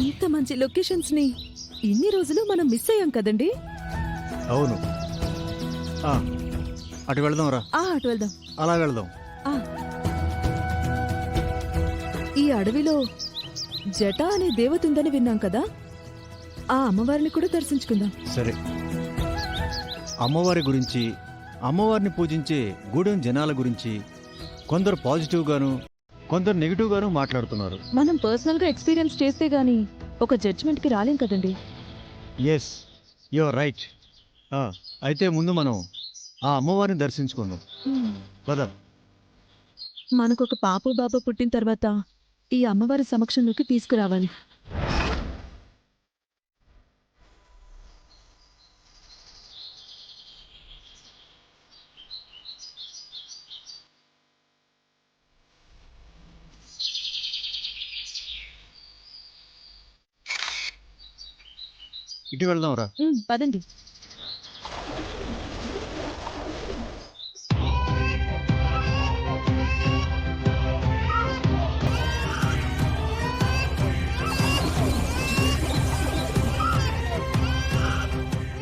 ఇంత మంచి లొకేషన్స్ ని ఇన్ని రోజులు మనం మిస్ అయ్యాం కదండి. అవును. అటు వెళదాం రా. అటు వెళ్దాం. అలా వెళదాం. ఈ అడవిలో జట అనే దేవత ఉందని విన్నాం కదా, ఆ అమ్మవారిని కూడా దర్శించుకుందాం. సరే. అమ్మవారి గురించి, అమ్మవారిని పూజించే గూడెం జనాల గురించి కొందరు పాజిటివ్ గాను కొందరు నెగిటివ్ గాను మాట్లాడుతున్నారు. మనం పర్సనల్ గా ఎక్స్పీరియన్స్ చేస్తే గానీ ఒక జడ్జ్మెంట్ కి రాలేం కదండి. Yes, your right. అయితే ముందు మనం ఆ అమ్మవారిని దర్శించుకుందాం. పద. మనకొక పాప బాబా పుట్టిన తర్వాత ఈ అమ్మవారి సమక్షంలోకి తీసుకురావాలి. ఇటు వెళ్దాం రా. పదండి.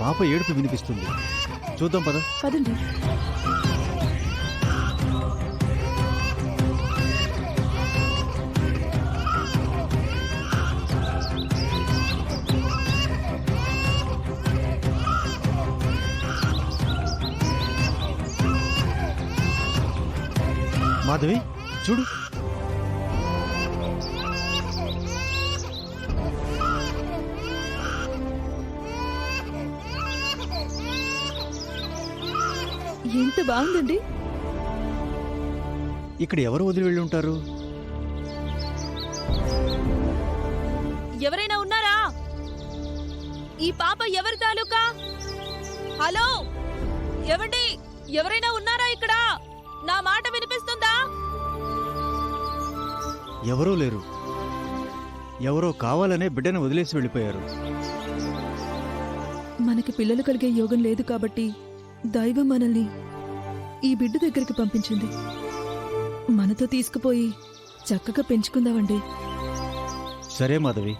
పాప ఏడుపు వినిపిస్తుంది. చూద్దాం పద. పదండి. మాధవి చూడు. ఎంత బాగుందండి. ఇక్కడ ఎవరు వదిలి వెళ్ళి ఉంటారు? ఎవరైనా ఉన్నారా? ఈ పాప ఎవరి తాలూకా? హలో, ఎవండి? ఎవరైనా ఉన్నారా ఇక్కడ? నా మాట వినిపిస్తుందా? ఎవరూ లేరు. ఎవరో కావాలనే బిడ్డను వదిలేసి వెళ్ళిపోయారు. మనకి పిల్లలు కలిగే యోగం లేదు కాబట్టి దైవం మనల్ని ఈ బిడ్డ దగ్గరికి పంపించింది. మనతో తీసుకుపోయి చక్కగా పెంచుకుందామండి. సరే మాధవి.